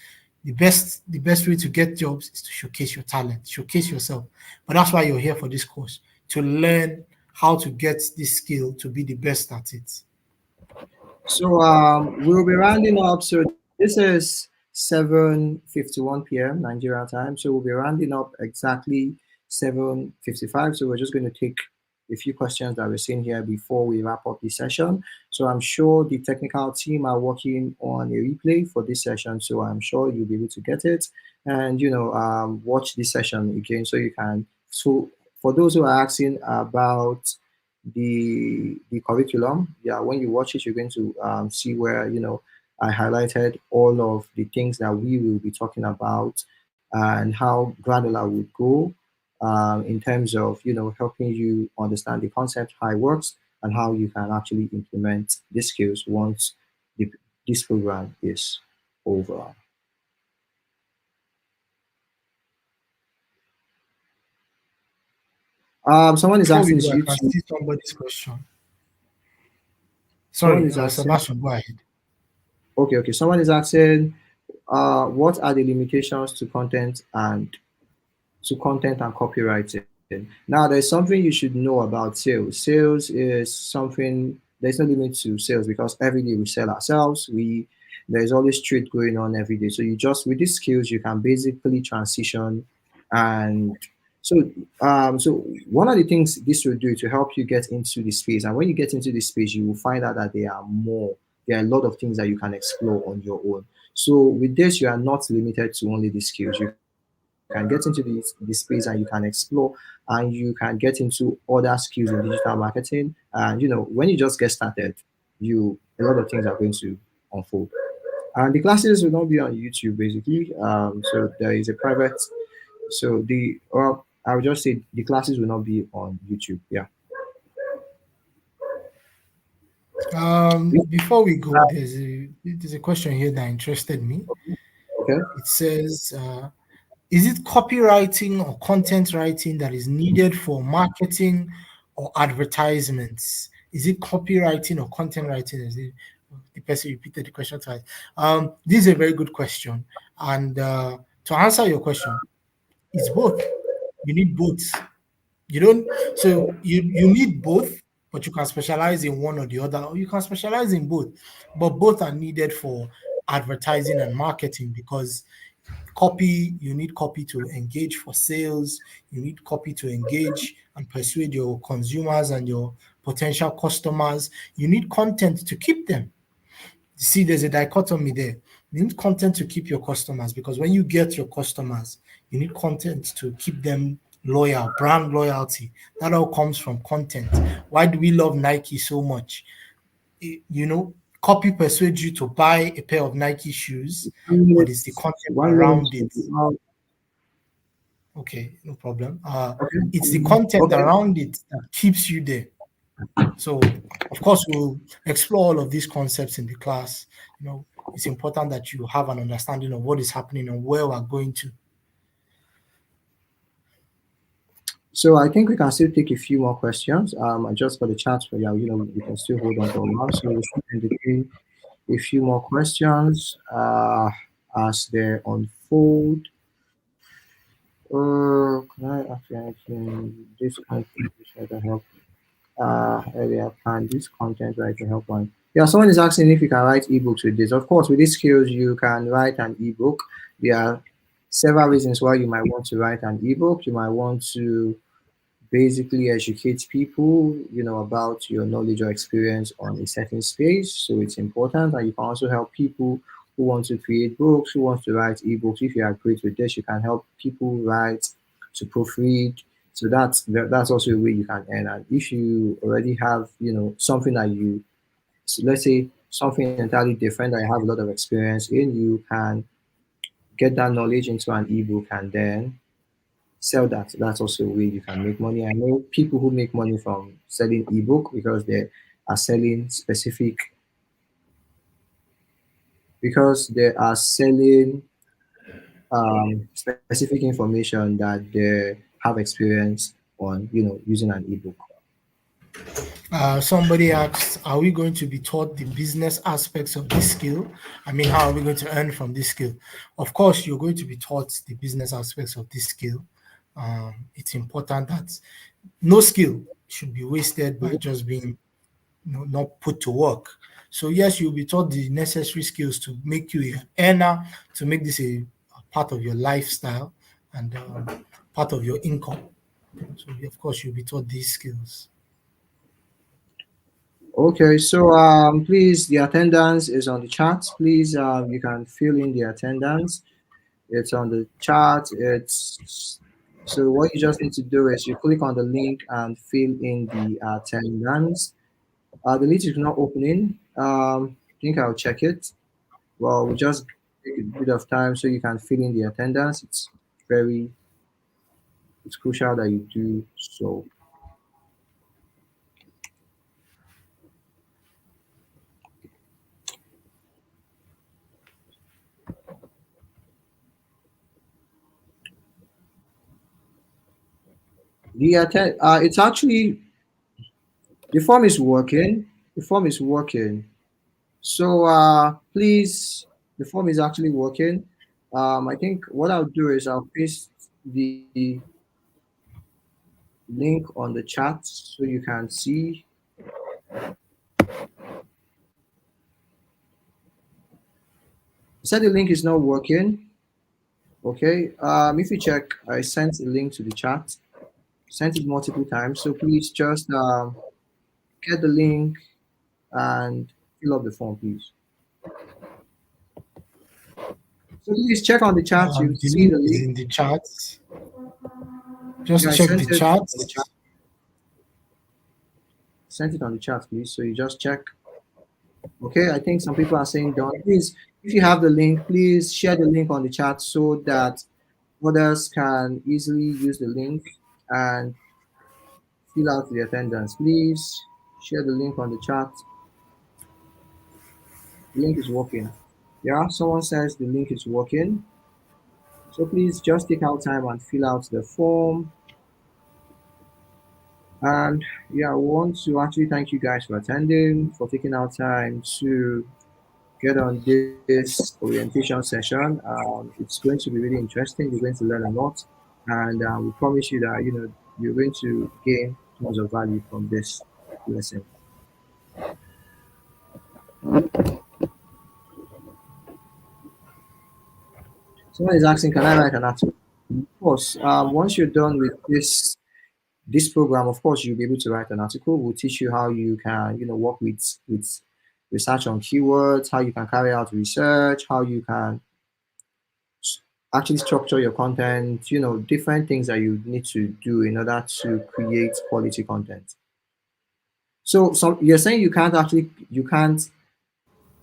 The best way to get jobs is to showcase your talent, showcase yourself. But that's why you're here for this course, to learn how to get this skill to be the best at it. So we'll be rounding up. So this is 7:51 p.m. Nigeria time. So we'll be rounding up exactly 7:55. So we're just going to take a few questions that we're seeing here before we wrap up the session. So I'm sure the technical team are working on a replay for this session. So I'm sure you'll be able to get it and watch this session again so you can. So for those who are asking about the curriculum, yeah, when you watch it, you're going to see where I highlighted all of the things that we will be talking about and how granular would go in terms of helping you understand the concept, how it works, and how you can actually implement these skills once this program is over. Someone is Before we asking, go, is I can YouTube? see somebody's question. Someone Sorry, is asking. Sebastian, go ahead. Okay. Someone is asking, what are the limitations to content and copywriting? Now, there's something you should know about sales. Sales is something, there's no limit to sales because every day we sell ourselves. There's always trade going on every day. So you just with these skills, you can basically transition. And so one of the things this will do to help you get into the space, and when you get into the space, you will find out that there are a lot of things that you can explore on your own. So with this, you are not limited to only the skills. You can get into the space and you can explore and you can get into other skills in digital marketing. And when you just get started, a lot of things are going to unfold. And the classes will not be on YouTube basically. So there is a private. I would just say the classes will not be on YouTube. Yeah. Before we go, there's a question here that interested me. Okay. It says, is it copywriting or content writing that is needed for marketing or advertisements? Is it copywriting or content writing? The person repeated the question twice. This is a very good question. And to answer your question, it's both. You need both. You don't, so you need both, but you can specialize in one or the other, or you can specialize in both. But both are needed for advertising and marketing because you need copy to engage for sales, you need copy to engage and persuade your consumers and your potential customers, you need content to keep them. See, there's a dichotomy there. You need content to keep your customers because when you get your customers, you need content to keep them loyal, brand loyalty. That all comes from content. Why do we love Nike so much? Copy persuades you to buy a pair of Nike shoes, but it's the content One minute. around it. Okay, no problem. It's the Okay. content Okay. around it that keeps you there. So, of course, we'll explore all of these concepts in the class. It's important that you have an understanding of what is happening and where we're going to. So I think we can still take a few more questions. I just got the chance for you. We can still hold on to one. So we'll still entertain a few more questions as they unfold. Can I actually this content writer help? Earlier, can this content writer help one? Yeah, someone is asking if you can write ebooks with this. Of course, with these skills, you can write an ebook. There are several reasons why you might want to write an ebook. You might want to basically educate people, about your knowledge or experience on a certain space. So it's important. And you can also help people who want to create books, who want to write ebooks. If you are great with this, you can help people write to proofread. So that's also a way you can earn. And if you already have, something that so let's say something entirely different that you have a lot of experience in, you can get that knowledge into an ebook and then sell that. That's also a way you can make money. I know people who make money from selling ebook because they are selling specific information that they have experience on, using an ebook. Somebody asked, are we going to be taught the business aspects of this skill? I mean, how are we going to earn from this skill? Of course, you're going to be taught the business aspects of this skill. It's important that no skill should be wasted by just being not put to work. So yes, you'll be taught the necessary skills to make you an earner, to make this a part of your lifestyle and part of your income. So of course, you'll be taught these skills. Okay, so please, the attendance is on the chat. Please, you can fill in the attendance. It's on the chart. It's so what you just need to do is you click on the link and fill in the attendance. The link is not opening. I think I'll check it. Well, we just take a bit of time so you can fill in the attendance. Very, it's crucial that you do so. It's actually the form is working. The form is working. So please, the form is actually working. I think what I'll do is I'll paste the link on the chat so you can see. Said the link is not working. Okay. If you check, I sent a link to the chat. Sent it multiple times. So please just get the link and fill up the form, please. So please check on the chat. You The see link the is link. in the chat. Yeah, Just I check sent the it chat. on the chat. Sent it on the chat, please. So you just check. Okay, I think some people are saying done. Please, if you have the link, please share the link on the chat so that others can easily use the link and fill out the attendance. Please share the link on the chat. The link is working. Yeah, someone says the link is working. So please just take out time and fill out the form. And yeah, I want to actually thank you guys for attending, for taking out time to get on this orientation session. It's going to be really interesting. You're going to learn a lot, and we promise you that you're going to gain tons of value from this lesson. Someone is asking, can I write an article? Of course. Once you're done with this program, of course, you'll be able to write an article. We'll teach you how you can, work with research on keywords, how you can carry out research, how you can actually structure your content, different things that you need to do in order to create quality content. So you're saying you can't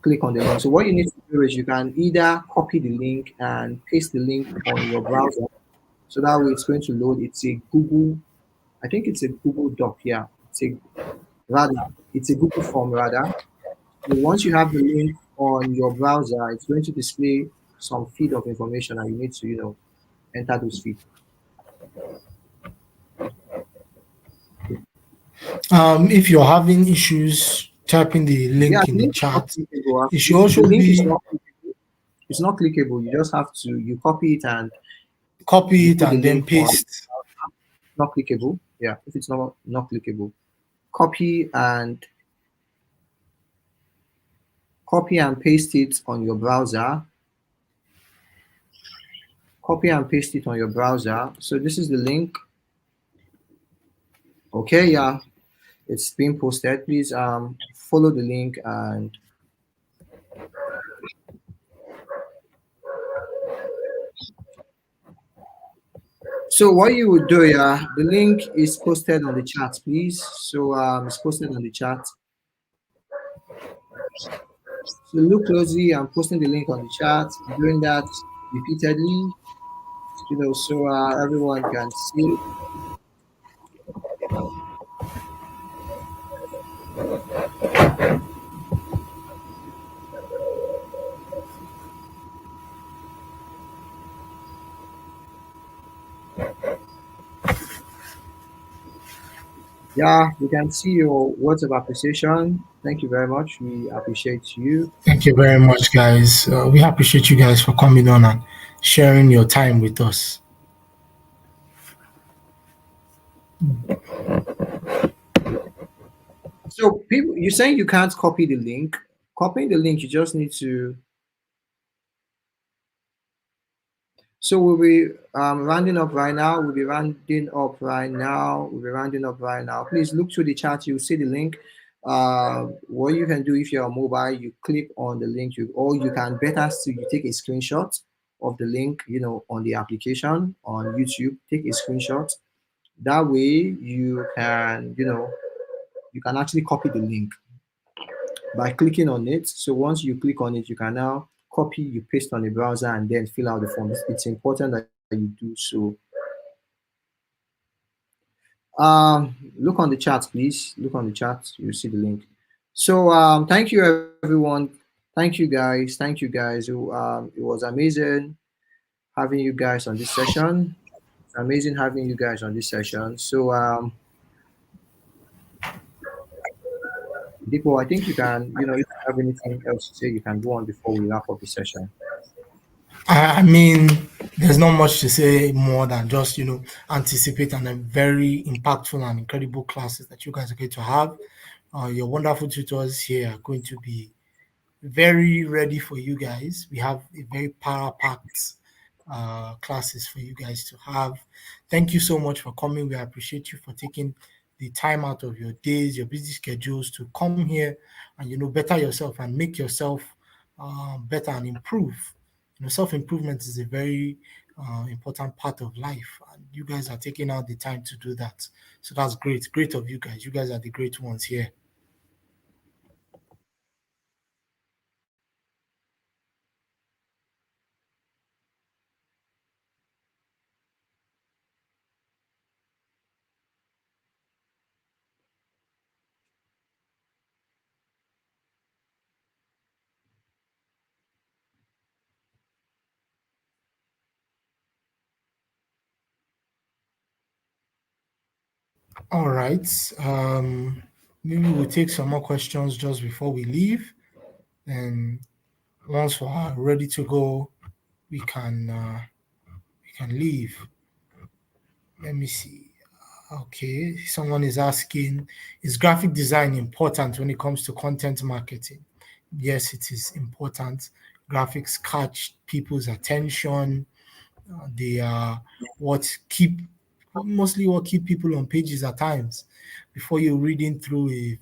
click on the link. So what you need to do is you can either copy the link and paste the link on your browser. So that way it's going to load. I think it's a Google Doc, yeah. It's a Google form rather. So once you have the link on your browser, it's going to display some feed of information and you need to, enter those feeds. If you're having issues typing the Yeah, link the in the link is not chat, clickable. it should Actually. The also link is be not clickable. It's not clickable. You just have to copy it and Copy You it put the and then link on paste. not clickable. Yeah, if it's not clickable, copy and paste it on your browser. Copy and paste it on your browser. So this is the link. Okay, yeah, it's being posted. Please follow the link. And so what you would do, yeah, the link is posted on the chat, please. So it's posted on the chat. So look closely. I'm posting the link on the chat. I'm doing that repeatedly, so everyone can see. Yeah, we can see your words of appreciation. Thank you very much. We appreciate you. Thank you very much, guys. We appreciate you guys for coming on and sharing your time with us. So people, you're saying you can't copy the link. Copying the link, you just need to. So we'll be rounding up right now. We'll be rounding up right now. We'll be rounding up right now. Please look through the chat. You'll see the link. What you can do if you're mobile, you click on the link. Or you can better still, you take a screenshot of the link. On the application on YouTube. Take a screenshot. That way you can actually copy the link by clicking on it. So once you click on it, you can now copy, you paste on the browser, and then fill out the form. It's important that you do so. Look on the chat, please. Look on the chat. You'll see the link. So thank you, everyone. Thank you, guys. Thank you, guys. It was amazing having you guys on this session. It's amazing having you guys on this session. So Deepo, I think you can, if you have anything else to say, you can go on before we wrap up the session. I mean, there's not much to say more than just, anticipate and a very impactful and incredible classes that you guys are going to have. Your wonderful tutors here are going to be very ready for you guys. We have a very power packed classes for you guys to have. Thank you so much for coming. We appreciate you for taking the time out of your days, your busy schedules to come here and better yourself and make yourself better and improve. Self improvement is a very important part of life, and you guys are taking out the time to do that. So that's great. Great of you guys. You guys are the great ones here. All right. Maybe we'll take some more questions just before we leave. And once we're ready to go, we can leave. Let me see. Okay, someone is asking, is graphic design important when it comes to content marketing? Yes, it is important. Graphics catch people's attention. They are what keep mostly what keep people on pages at times. Before you're reading through a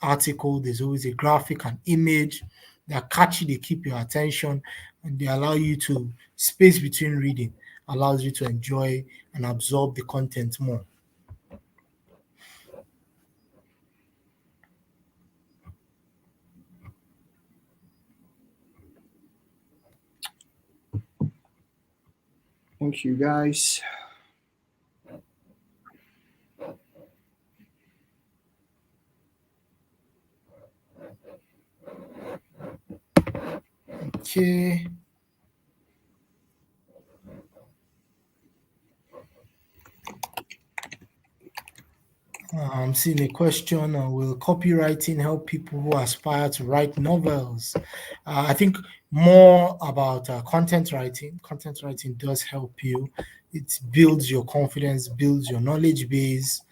article, there's always a graphic and image. They're catchy, they keep your attention, and they allow you to space between reading, allows you to enjoy and absorb the content more. Thank you, guys. Okay. I'm seeing a question: will copywriting help people who aspire to write novels? I think more about content writing. Content writing does help you. It builds your confidence, builds your knowledge base,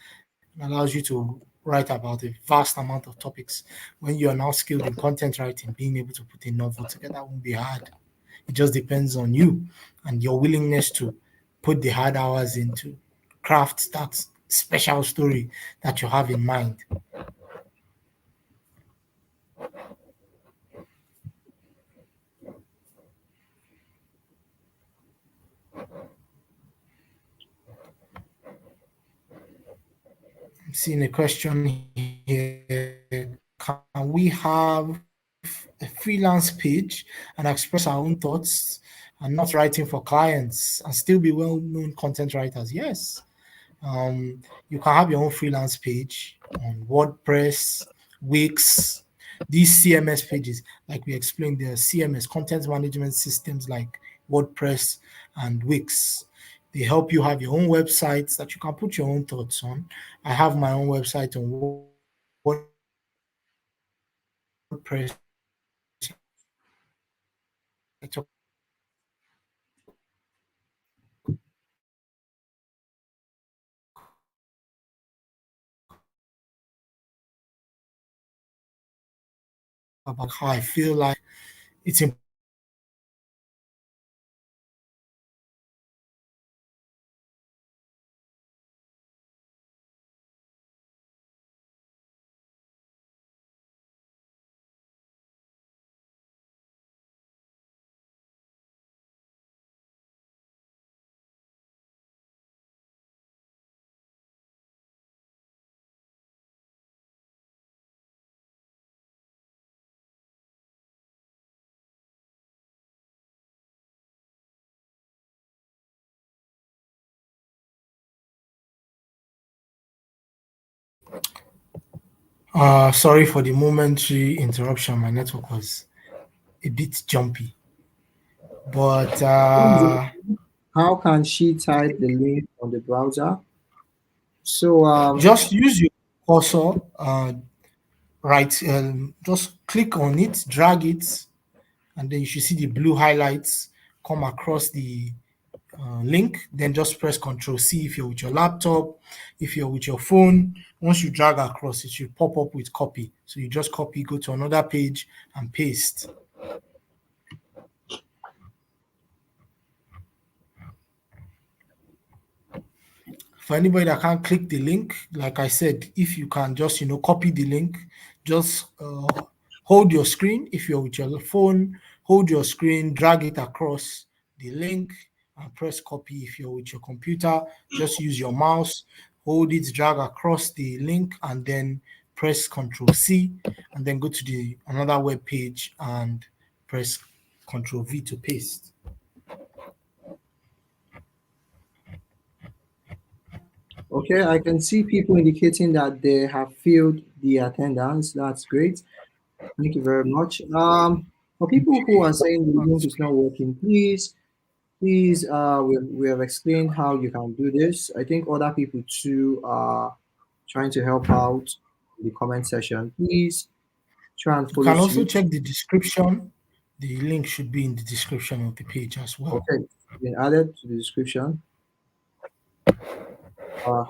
and allows you to write about a vast amount of topics. When you are now skilled in content writing, being able to put a novel together won't be hard. It just depends on you and your willingness to put the hard hours into craft that special story that you have in mind. I'm seeing a question here. Can we have a freelance page and express our own thoughts and not writing for clients and still be well-known content writers? Yes. You can have your own freelance page on WordPress, Wix, these CMS pages, like we explained, the CMS content management systems like WordPress and Wix. They help you have your own websites that you can put your own thoughts on. I have my own website on WordPress. I talk about how I feel like it's important to have your own website Sorry for the momentary interruption. My network was a bit jumpy, but How can she type the link on the browser? So just use your cursor. Right, just click on it, drag it, and then you should see the blue highlights come across the link. Then just press Control C if you're with your laptop. If you're with your phone, once you drag across, it should pop up with copy. So you just copy, go to another page, and paste. For anybody that can't click the link, like I said, if you can just copy the link, just hold your screen. If you're with your phone, hold your screen, drag it across the link, and press copy. If you're with your computer, just use your mouse, hold it, drag across the link, and then press Control C, and then go to the another web page and press Control V to paste. okay, I can see people indicating that they have filled the attendance. That's great. Thank you very much. For people who are saying the link is not working, please, we have explained how you can do this. I think other people too are trying to help out in the comment section. Please try and You follow can also suit. check the description. The link should be in the description of the page as well. Okay, been added to the description. Uh,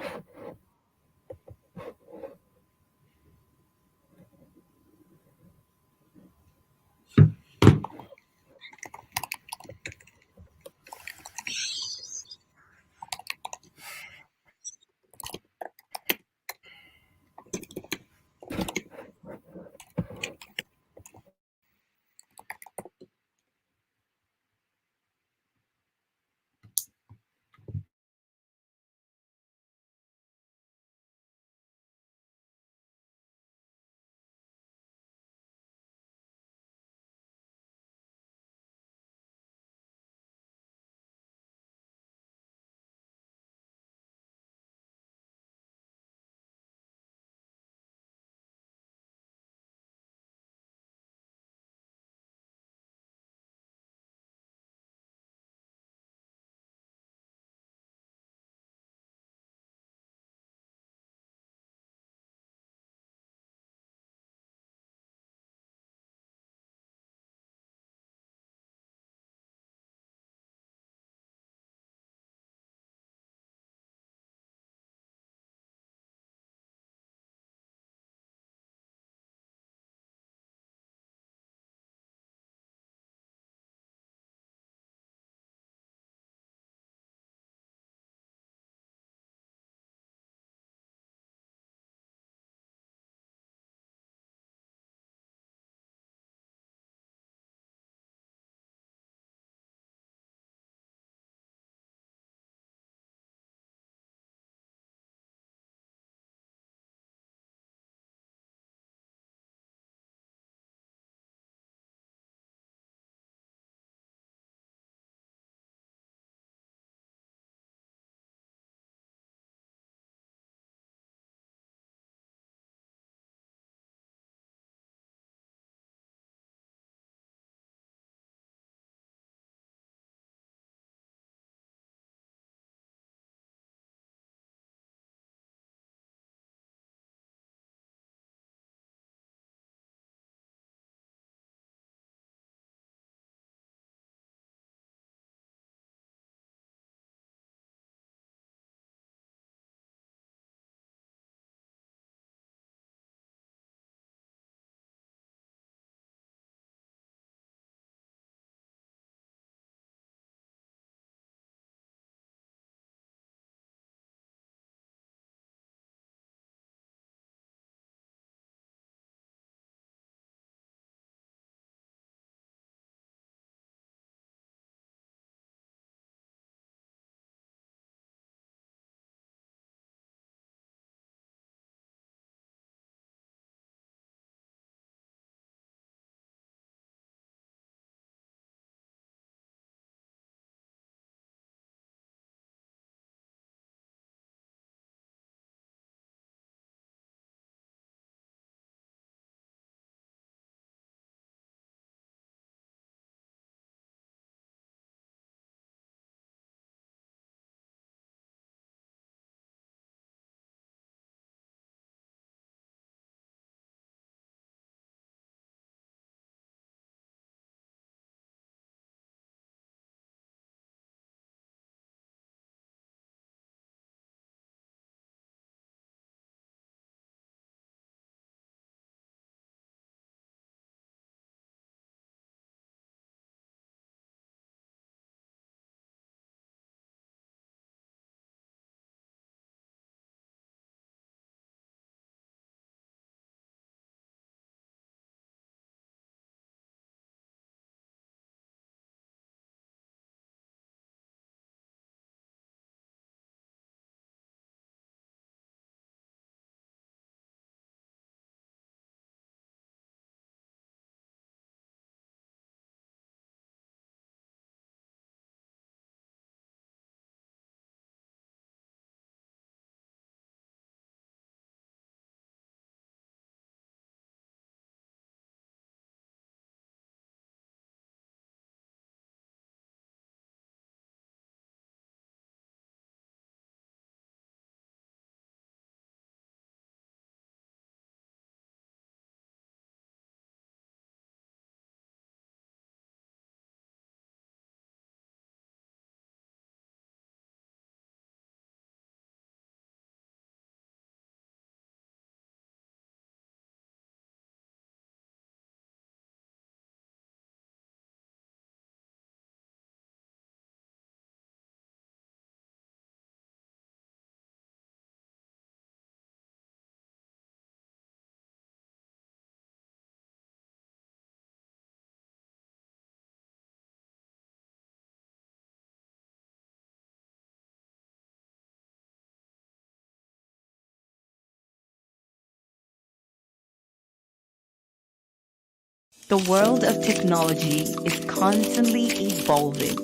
The world of technology is constantly evolving,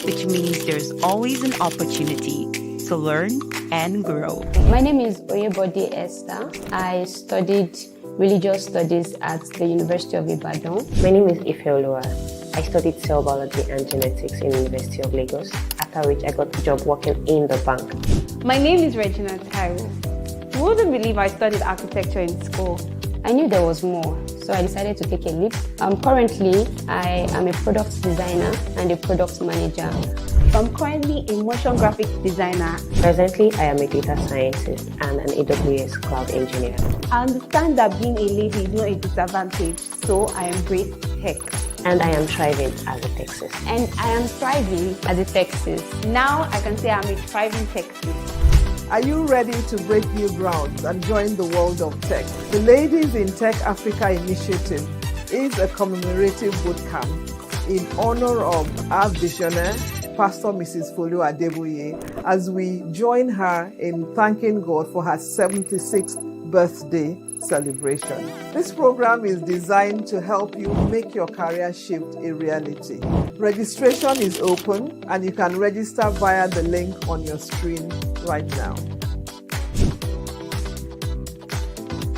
which means there's always an opportunity to learn and grow. My name is Oyebode Esther. I studied religious studies at the University of Ibadan. My name is Ifeoluwa. I studied cell biology and genetics in the University of Lagos, after which I got a job working in the bank. My name is Regina Taiwo. You wouldn't believe I studied architecture in school. I knew there was more, so I decided to take a leap. Currently, I am a product designer and a product manager. I'm currently a motion graphics designer. Presently, I am a data scientist and an AWS cloud engineer. I understand that being a lady is not a disadvantage, so I embrace tech. And I am thriving as a Texas. And I am thriving as a Texas. Now I can say I'm a thriving Texas. Are you ready to break new grounds and join the world of tech? The Ladies in Tech Africa initiative is a commemorative bootcamp in honor of our visionary, Pastor Mrs. Folú Adeboye, as we join her in thanking God for her 76th birthday celebration. This program is designed to help you make your career shift a reality. Registration is open and you can register via the link on your screen right now.